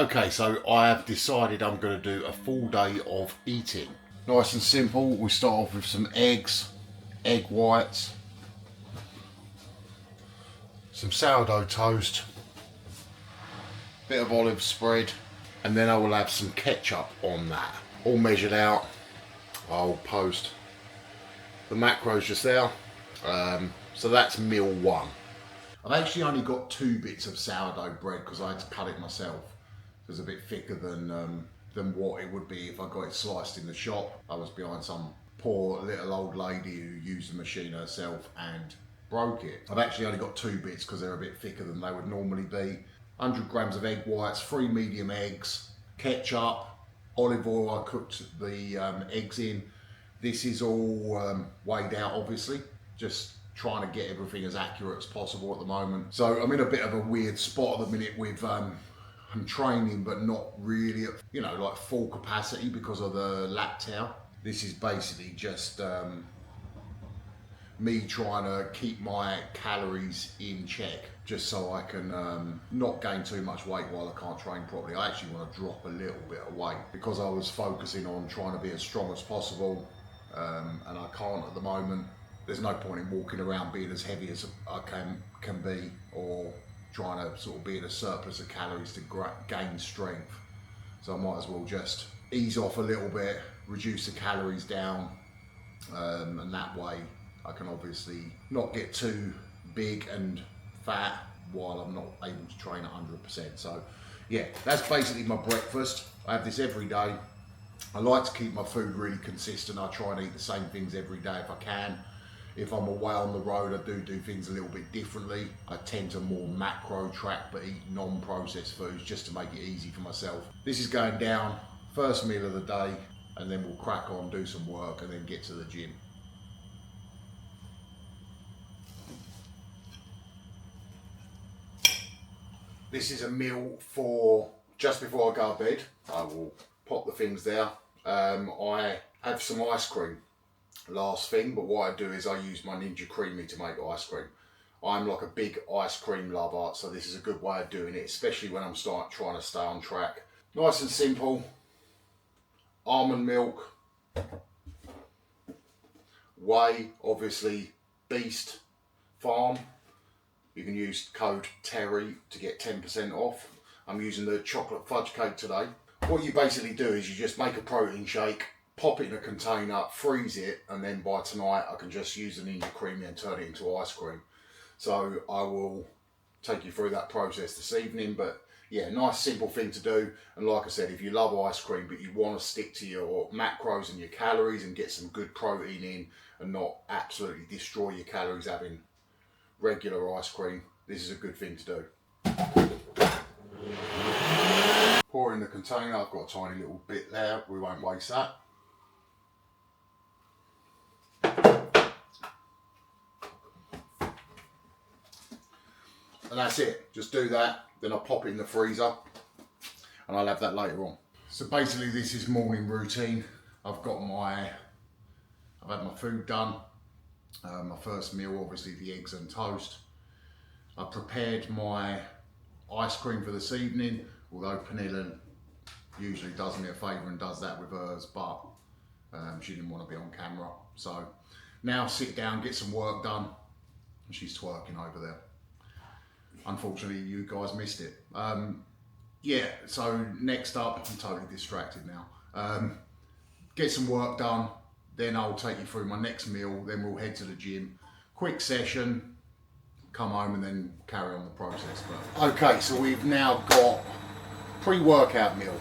Okay, so I have decided I'm going to do a full day of eating. Nice and simple. We start off with some eggs, egg whites, some sourdough toast, bit of olive spread, and then I will have some ketchup on that. All measured out. I'll post the macros just there. So that's meal one. I've actually only got 2 bits of sourdough bread because I had to cut it myself. It's a bit thicker than what it would be if I got it sliced in the shop. I was behind some poor little old lady who used the machine herself and broke it. I've actually only got 2 bits because they're a bit thicker than they would normally be. 100 grams of egg whites, 3 medium eggs, ketchup, olive oil I cooked the eggs in. This is all weighed out obviously, just trying to get everything as accurate as possible at the moment. So I'm in a bit of a weird spot at the minute with I'm training but not really at, like full capacity because of the lactate. This is basically just me trying to keep my calories in check just so I can not gain too much weight while I can't train properly. I actually want to drop a little bit of weight because I was focusing on trying to be as strong as possible and I can't at the moment. There's no point in walking around being as heavy as I can be or trying to sort of be in a surplus of calories to gain strength. So I might as well just ease off a little bit, reduce the calories down, and that way I can obviously not get too big and fat while I'm not able to train 100%. So yeah, that's basically my breakfast. I have this every day. I like to keep my food really consistent. I try and eat the same things every day if I can. If I'm away on the road, I do things a little bit differently. I tend to more macro track but eat non-processed foods just to make it easy for myself. This is going down, first meal of the day, and then we'll crack on, do some work and then get to the gym. This is a meal for just before I go to bed. I will pop the things there. I have some ice cream. Last thing, but what I do is I use my Ninja Creamy to make ice cream. I'm like a big ice cream lover, so this is a good way of doing it, especially when I'm trying to stay on track. Nice and simple. Almond milk, whey, obviously Beast Farm. You can use code Terry to get 10% off. I'm using the chocolate fudge cake today. What you basically do is you just make a protein shake, pop it in a container, freeze it, and then by tonight I can just use the Ninja Creamy and turn it into ice cream. So I will take you through that process this evening, but yeah, nice simple thing to do. And like I said, if you love ice cream but you want to stick to your macros and your calories and get some good protein in and not absolutely destroy your calories having regular ice cream, this is a good thing to do. Pour in the container. I've got a tiny little bit there, we won't waste that. And that's it, just do that, then I'll pop it in the freezer and I'll have that later on. So basically this is morning routine. I've had my food done, my first meal obviously the eggs and toast. I prepared my ice cream for this evening, although Pernilla usually does me a favour and does that with hers, but she didn't want to be on camera. So now sit down, get some work done, and she's twerking over there. Unfortunately, you guys missed it. Yeah, so next up, I'm totally distracted now. Get some work done, then I'll take you through my next meal, then we'll head to the gym. Quick session, come home and then carry on the process. But okay, so we've now got pre-workout meal.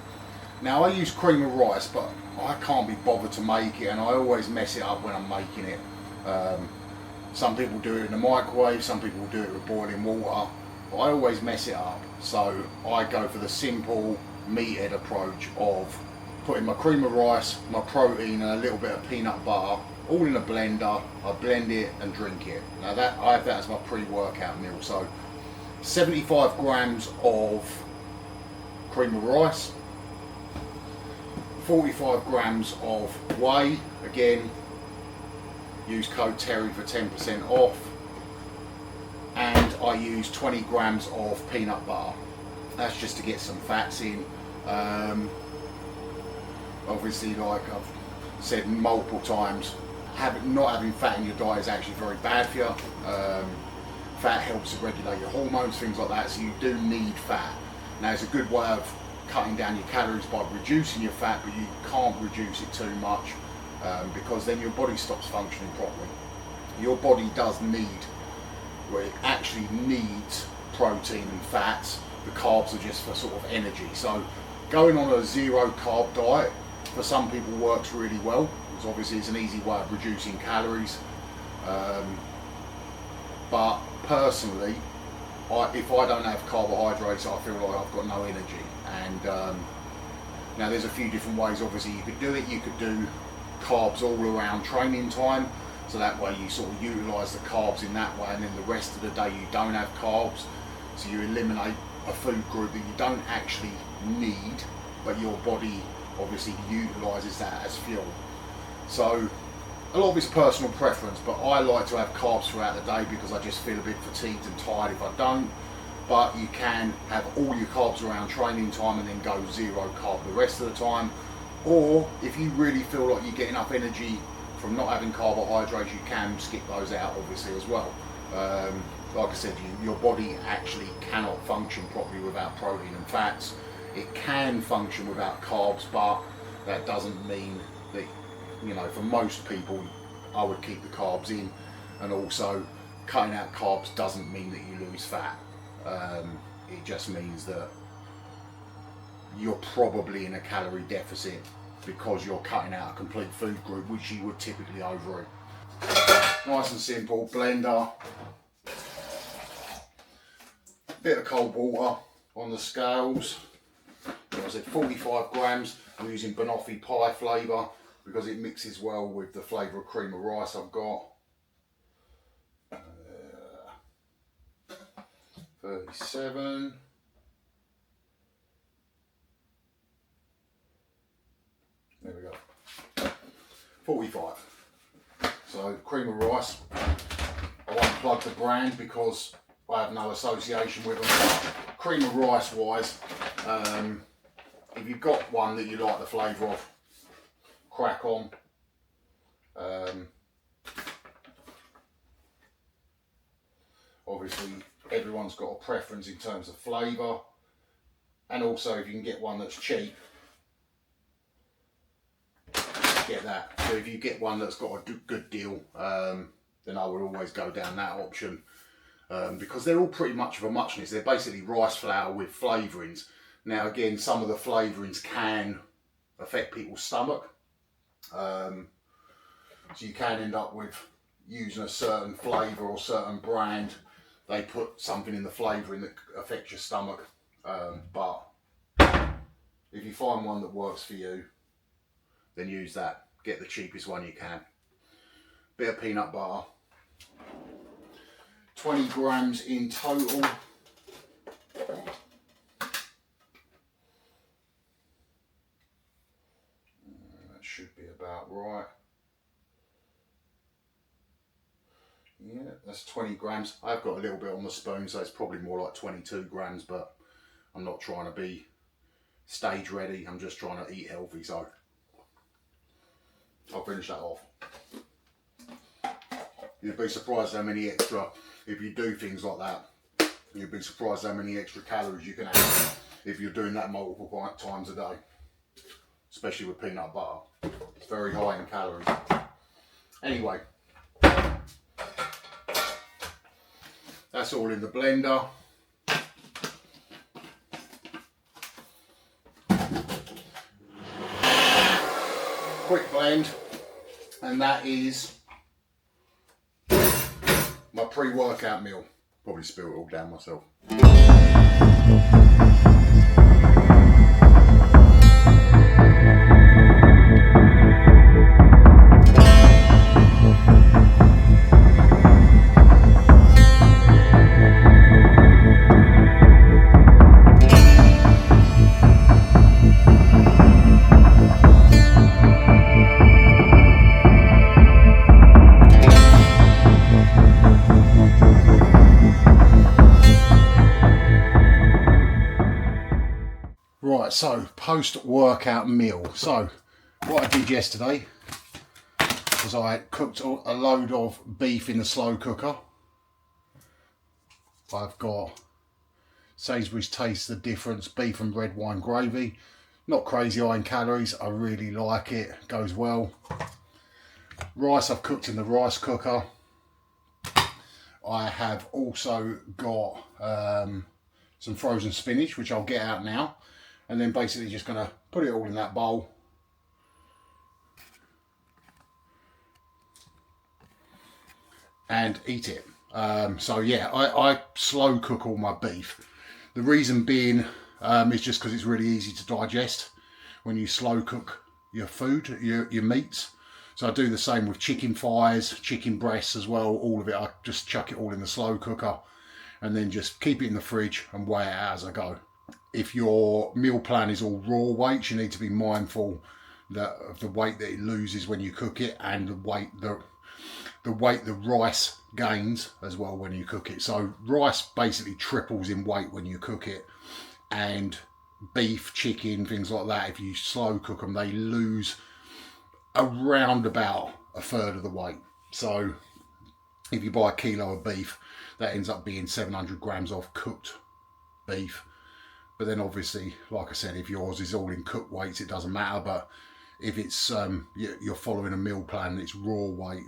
Now I use cream of rice, but I can't be bothered to make it and I always mess it up when I'm making it. Some people do it in the microwave, some people do it with boiling water. I always mess it up, so I go for the simple meathead approach of putting my cream of rice, my protein and a little bit of peanut butter all in a blender. I blend it and drink it. Now that I have that as my pre-workout meal. So 75 grams of cream of rice, 45 grams of whey, again use code Terry for 10% off, and I use 20 grams of peanut butter. That's just to get some fats in. Obviously, like I've said multiple times, not having fat in your diet is actually very bad for you. Fat helps to regulate your hormones, things like that, so you do need fat. Now, it's a good way of cutting down your calories by reducing your fat, but you can't reduce it too much because then your body stops functioning properly. Your body does need, well, it actually needs protein and fats. The carbs are just for sort of energy. So going on a zero carb diet for some people works really well, because obviously it's an easy way of reducing calories. But personally, if I don't have carbohydrates, I feel like I've got no energy. And now there's a few different ways. Obviously you could do it. You could do carbs all around training time, so that way you sort of utilise the carbs in that way, and then the rest of the day you don't have carbs, so you eliminate a food group that you don't actually need, but your body obviously utilises that as fuel. So a lot of it's personal preference, but I like to have carbs throughout the day because I just feel a bit fatigued and tired if I don't. But you can have all your carbs around training time and then go zero carb the rest of the time. Or if you really feel like you get enough energy from not having carbohydrates, you can skip those out obviously as well. Like I said, your body actually cannot function properly without protein and fats. It can function without carbs, but that doesn't mean that, you know, for most people, I would keep the carbs in. And also, cutting out carbs doesn't mean that you lose fat. It just means that you're probably in a calorie deficit because you're cutting out a complete food group, which you would typically overeat. Nice and simple, blender. Bit of cold water on the scales. Like I said, 45 grams. I'm using banoffee pie flavour because it mixes well with the flavour of cream of rice I've got. 37. There we go. 45. So cream of rice. I won't plug the brand because I have no association with them. But cream of rice wise, if you've got one that you like the flavour of, crack on. Obviously everyone's got a preference in terms of flavour, and also if you can get one that's cheap, get that. So if you get one that's got a good deal, then I would always go down that option, because they're all pretty much of a muchness. They're basically rice flour with flavourings. Now again, some of the flavourings can affect people's stomach, so you can end up with using a certain flavour or certain brand. They put something in the flavouring that affects your stomach, but if you find one that works for you, then use that. Get the cheapest one you can. Bit of peanut butter. 20 grams in total. That should be about right. Yeah, that's 20 grams. I've got a little bit on the spoon, so it's probably more like 22 grams, but I'm not trying to be stage ready. I'm just trying to eat healthy, so I'll finish that off. You'd be surprised how many extra, if you do things like that, you'd be surprised how many extra calories you can have if you're doing that multiple times a day, especially with peanut butter. It's very high in calories. Anyway, that's all in the blender. Quick blend, and that is my pre-workout meal. Probably spilled it all down myself. Right, so post-workout meal. So what I did yesterday was I cooked a load of beef in the slow cooker. I've got Sainsbury's Taste the Difference beef and red wine gravy. Not crazy high in calories, I really like it, goes well. Rice I've cooked in the rice cooker. I have also got some frozen spinach, which I'll get out now, and then basically just going to put it all in that bowl. And eat it. So yeah, I slow cook all my beef. The reason being is just because it's really easy to digest when you slow cook your food, your meats. So I do the same with chicken thighs, chicken breasts as well, all of it. I just chuck it all in the slow cooker and then just keep it in the fridge and weigh it out as I go. If your meal plan is all raw weights, you need to be mindful of the weight that it loses when you cook it, and the weight the rice gains as well when you cook it. So rice basically triples in weight when you cook it, and beef, chicken, things like that, if you slow cook them, they lose around about a third of the weight. So if you buy a kilo of beef, that ends up being 700 grams of cooked beef. But then obviously, like I said, if yours is all in cooked weights, it doesn't matter. But if it's you're following a meal plan and it's raw weight,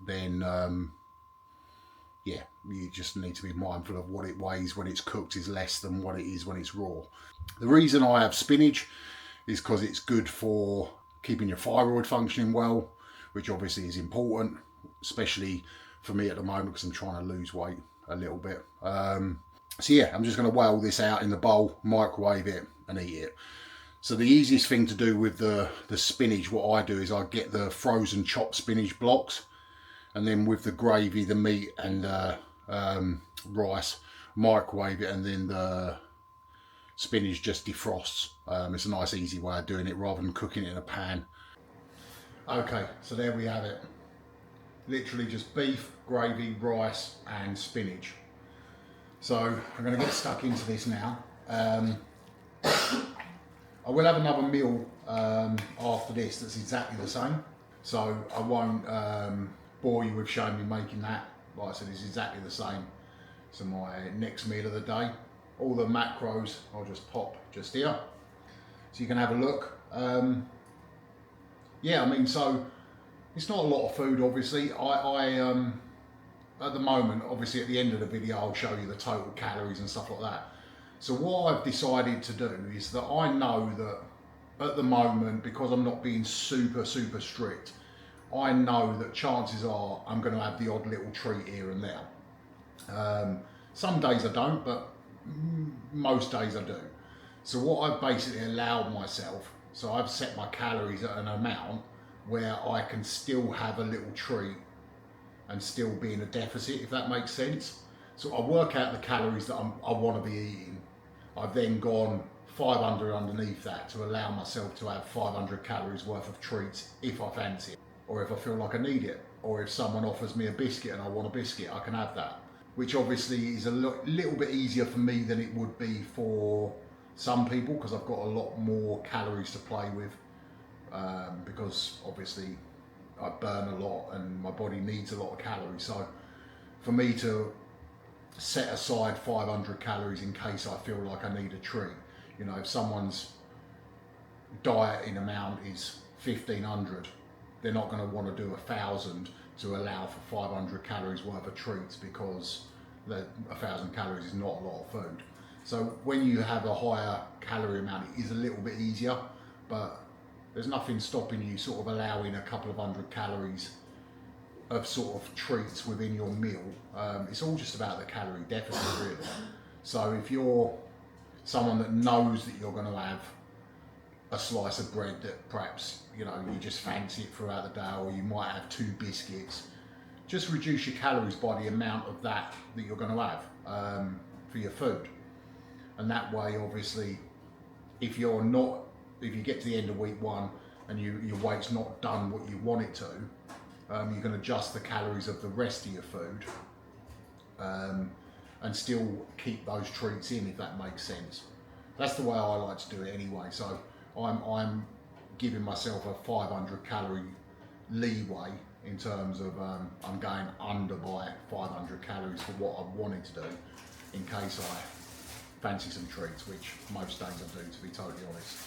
then yeah, you just need to be mindful of what it weighs when it's cooked is less than what it is when it's raw. The reason I have spinach is because it's good for keeping your thyroid functioning well, which obviously is important, especially for me at the moment because I'm trying to lose weight a little bit. So yeah, I'm just going to weigh all this out in the bowl, microwave it and eat it. So the easiest thing to do with the spinach, what I do is I get the frozen chopped spinach blocks, and then with the gravy, the meat and rice, microwave it, and then the spinach just defrosts. It's a nice easy way of doing it rather than cooking it in a pan. Okay, so there we have it. Literally just beef, gravy, rice and spinach. So I'm going to get stuck into this now. I will have another meal after this that's exactly the same. So I won't bore you with showing me making that. Like I said, it's exactly the same. So my next meal of the day. All the macros I'll just pop just here. So you can have a look. Yeah, I mean, so it's not a lot of food, obviously. I at the moment, obviously at the end of the video, I'll show you the total calories and stuff like that. So what I've decided to do is that I know that at the moment, because I'm not being super strict, I know that chances are I'm going to have the odd little treat here and there. Some days I don't, but most days I do. So what I've basically allowed myself, so I've set my calories at an amount where I can still have a little treat and still be in a deficit, if that makes sense. So I work out the calories that I want to be eating. I've then gone 500 underneath that to allow myself to have 500 calories worth of treats if I fancy it, or if I feel like I need it, or if someone offers me a biscuit and I want a biscuit, I can have that. Which obviously is a little bit easier for me than it would be for some people, because I've got a lot more calories to play with, because obviously I burn a lot and my body needs a lot of calories. So for me to set aside 500 calories in case I feel like I need a treat, you know, if someone's dieting amount is 1500, they're not going to want to do 1000 to allow for 500 calories worth of treats, because 1000 calories is not a lot of food. So when you have a higher calorie amount, it is a little bit easier, but there's nothing stopping you sort of allowing a couple of hundred calories of sort of treats within your meal. It's all just about the calorie deficit, really. So if you're someone that knows that you're going to have a slice of bread that perhaps, you know, you just fancy it throughout the day, or you might have 2 biscuits, just reduce your calories by the amount of that you're going to have for your food. And that way, obviously, if you get to the end of week 1 and your weight's not done what you want it to, you can adjust the calories of the rest of your food and still keep those treats in, if that makes sense. That's the way I like to do it anyway. So I'm giving myself a 500 calorie leeway in terms of I'm going under by 500 calories for what I wanted to do in case I fancy some treats, which most days I do, to be totally honest.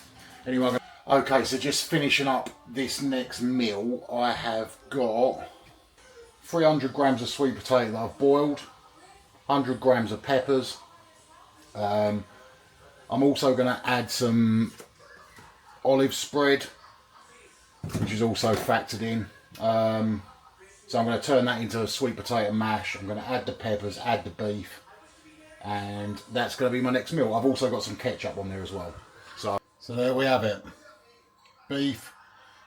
Anyway, okay, so just finishing up this next meal, I have got 300 grams of sweet potato that I've boiled, 100 grams of peppers. I'm also going to add some olive spread, which is also factored in. So I'm going to turn that into a sweet potato mash. I'm going to add the peppers, add the beef, and that's going to be my next meal. I've also got some ketchup on there as well. So there we have it. Beef,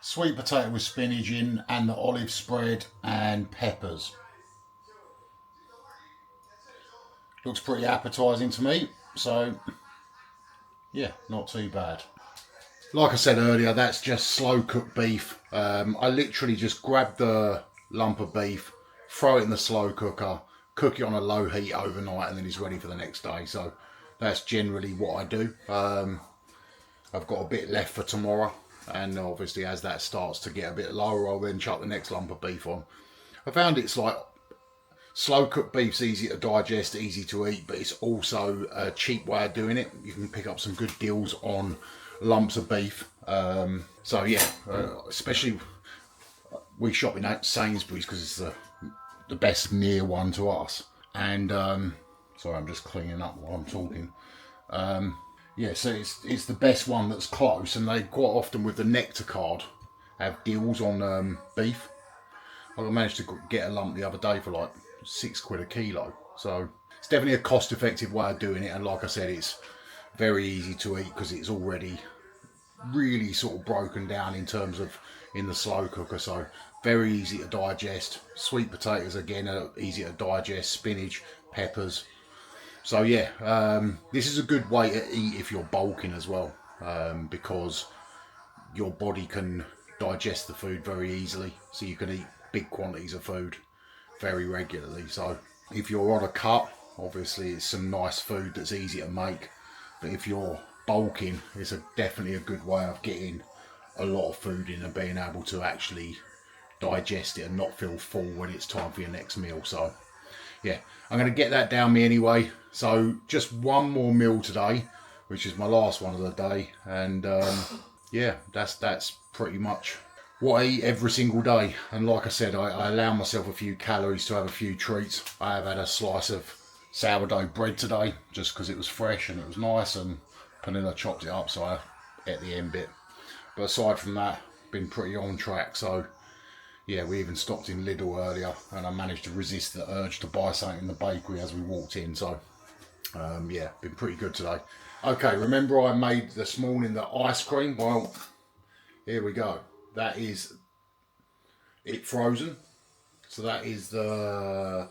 sweet potato with spinach in, and the olive spread and peppers. Looks pretty appetizing to me. So yeah, not too bad. Like I said earlier, that's just slow cooked beef. I literally just grab the lump of beef, throw it in the slow cooker, cook it on a low heat overnight, and then it's ready for the next day. So that's generally what I do. I've got a bit left for tomorrow, and obviously as that starts to get a bit lower, I'll then chuck the next lump of beef on. I found it's like slow cooked beef's easy to digest, easy to eat, but it's also a cheap way of doing it. You can pick up some good deals on lumps of beef. So yeah, especially we shop in Sainsbury's because it's the best near one to us. And sorry, I'm just cleaning up while I'm talking. Yeah, so it's the best one that's close, and they quite often with the Nectar card have deals on beef. I managed to get a lump the other day for like £6 a kilo. So it's definitely a cost-effective way of doing it, and like I said, it's very easy to eat because it's already really sort of broken down in terms of in the slow cooker. So very easy to digest. Sweet potatoes again are easy to digest. Spinach, peppers. So yeah, this is a good way to eat if you're bulking as well, because your body can digest the food very easily. So you can eat big quantities of food very regularly. So if you're on a cut, obviously it's some nice food that's easy to make. But if you're bulking, it's definitely a good way of getting a lot of food in and being able to actually digest it and not feel full when it's time for your next meal. So yeah, I'm going to get that down me anyway. So just one more meal today, which is my last one of the day, and yeah, that's pretty much what I eat every single day. And like I said, I allow myself a few calories to have a few treats. I have had a slice of sourdough bread today just because it was fresh and it was nice, and Panilla chopped it up, so I ate the end bit. But aside from that, been pretty on track. So yeah, we even stopped in Lidl earlier, and I managed to resist the urge to buy something in the bakery as we walked in. So yeah, been pretty good today. Okay, remember I made this morning the ice cream? Well, here we go. That is it frozen. So that is the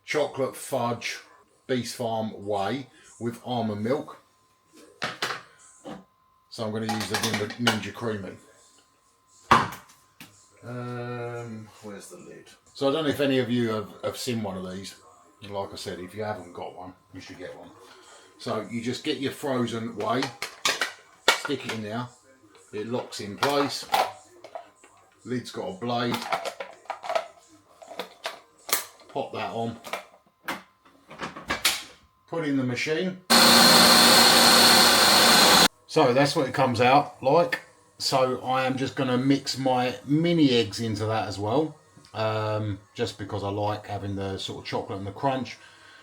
chocolate fudge Beast Farm whey with almond milk. So I'm going to use the Ninja Creamy. Where's the lid? So I don't know if any of you have seen one of these. Like I said, if you haven't got one, you should get one. So you just get your frozen whey, stick it in there, it locks in place, lid's got a blade, pop that on, put in the machine. So that's what it comes out like. So I am just going to mix my mini eggs into that as well, just because I like having the sort of chocolate and the crunch.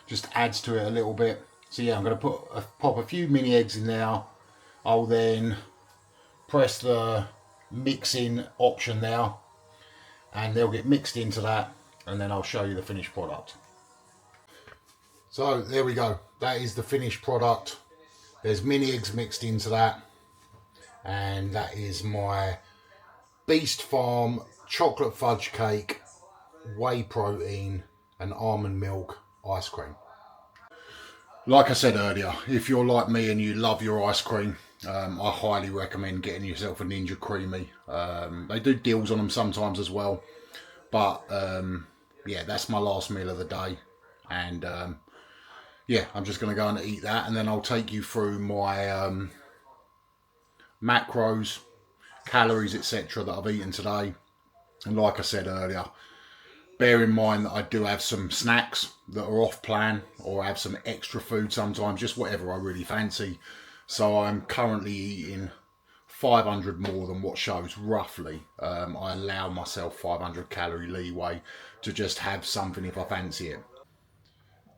Just adds to it a little bit. So yeah, I'm going to pop a few mini eggs in there. I'll then press the mixing option there, and they'll get mixed into that, and then I'll show you the finished product. So there we go. That is the finished product. There's mini eggs mixed into that. And that is my Beast Farm chocolate fudge cake, whey protein and almond milk ice cream. Like I said earlier, if you're like me and you love your ice cream, I highly recommend getting yourself a Ninja Creamy. They do deals on them sometimes as well. But yeah, that's my last meal of the day. And yeah, I'm just going to go and eat that, and then I'll take you through my macros, calories, etc. that I've eaten today. And like I said earlier, bear in mind that I do have some snacks that are off plan, or have some extra food sometimes, just whatever I really fancy. So I'm currently eating 500 more than what shows roughly. I allow myself 500 calorie leeway to just have something if I fancy it.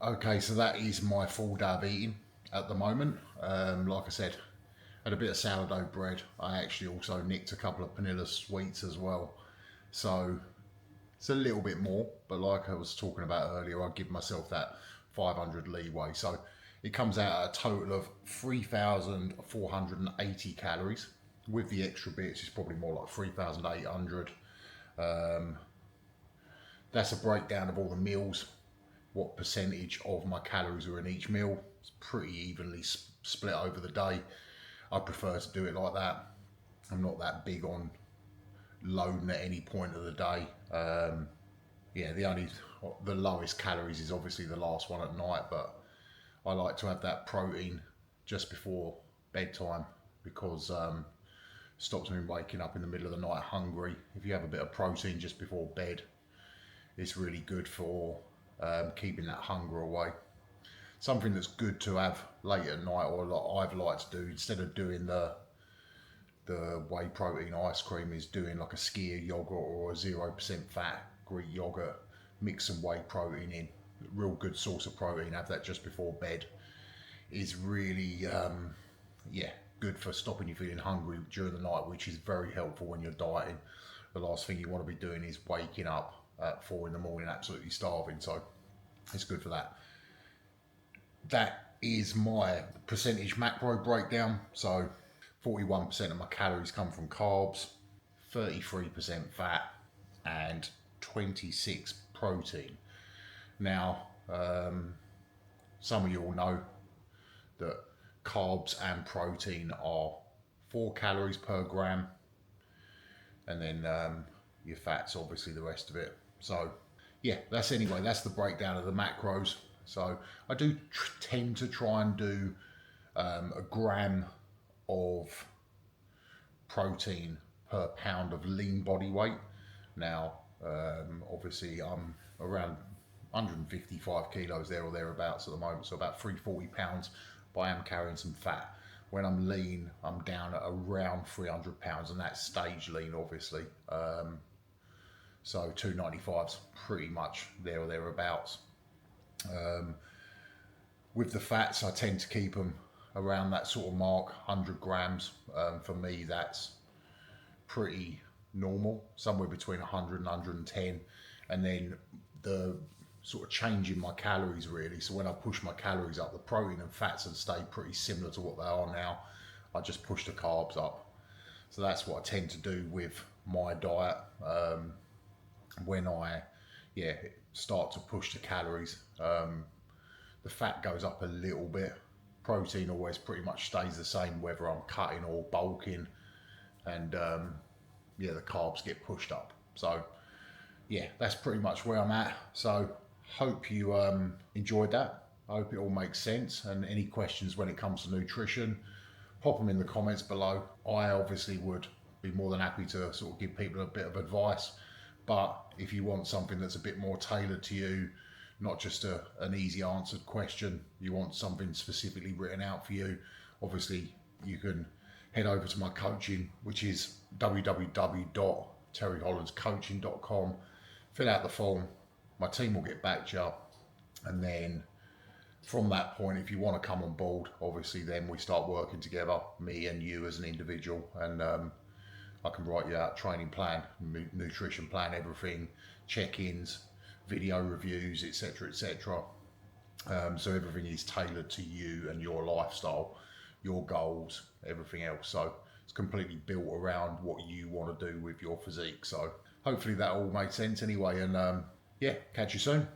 Okay, so that is my full day of eating at the moment. Like I said, had a bit of sourdough bread. I actually also nicked a couple of vanilla sweets as well. So it's a little bit more, but like I was talking about earlier, I give myself that 500 leeway. So it comes out at a total of 3,480 calories. With the extra bits, it's probably more like 3,800. That's a breakdown of all the meals, what percentage of my calories are in each meal. It's pretty evenly split over the day. I prefer to do it like that. I'm not that big on loading at any point of the day. Yeah, the lowest calories is obviously the last one at night, but I like to have that protein just before bedtime because stops me waking up in the middle of the night hungry. If you have a bit of protein just before bed, it's really good for keeping that hunger away. Something that's good to have late at night, or like I've liked to do instead of doing the whey protein ice cream, is doing like a skyr yogurt or a 0% fat Greek yogurt. Mix some whey protein in. Real good source of protein. Have that just before bed. Is really yeah, good for stopping you feeling hungry during the night, which is very helpful when you're dieting. The last thing you want to be doing is waking up at 4 in the morning absolutely starving. So it's good for that. That is my percentage macro breakdown. So 41% of my calories come from carbs, 33% fat, and 26 protein. Now, some of you all know that carbs and protein are 4 calories per gram, and then your fats, obviously the rest of it. So yeah, that's the breakdown of the macros. So I do tend to try and do a gram of protein per pound of lean body weight. Now, obviously I'm around 155 kilos there or thereabouts at the moment, so about 340 pounds, but I am carrying some fat. When I'm lean, I'm down at around 300 pounds, and that's stage lean, obviously. So 295's pretty much there or thereabouts. With the fats, I tend to keep them around that sort of mark, 100 grams. For me, that's pretty normal, somewhere between 100 and 110. And then the sort of change in my calories really. So when I push my calories up, the protein and fats have stayed pretty similar to what they are now. I just push the carbs up. So that's what I tend to do with my diet. When I start to push the calories, the fat goes up a little bit. Protein always pretty much stays the same whether I'm cutting or bulking, and yeah, the carbs get pushed up. So yeah, that's pretty much where I'm at. So hope you enjoyed that. I hope it all makes sense, and any questions when it comes to nutrition, pop them in the comments below. I obviously would be more than happy to sort of give people a bit of advice, but if you want something that's a bit more tailored to you, not just an easy answered question, you want something specifically written out for you, obviously you can head over to my coaching, which is www.terryhollandscoaching.com. Fill out the form, my team will get back to you, and then from that point, if you want to come on board, obviously then we start working together, me and you as an individual, and I can write you out training plan, nutrition plan, everything, check-ins, video reviews, etc, etc. So everything is tailored to you and your lifestyle, your goals, everything else. So it's completely built around what you want to do with your physique. So hopefully that all made sense anyway, and yeah, catch you soon.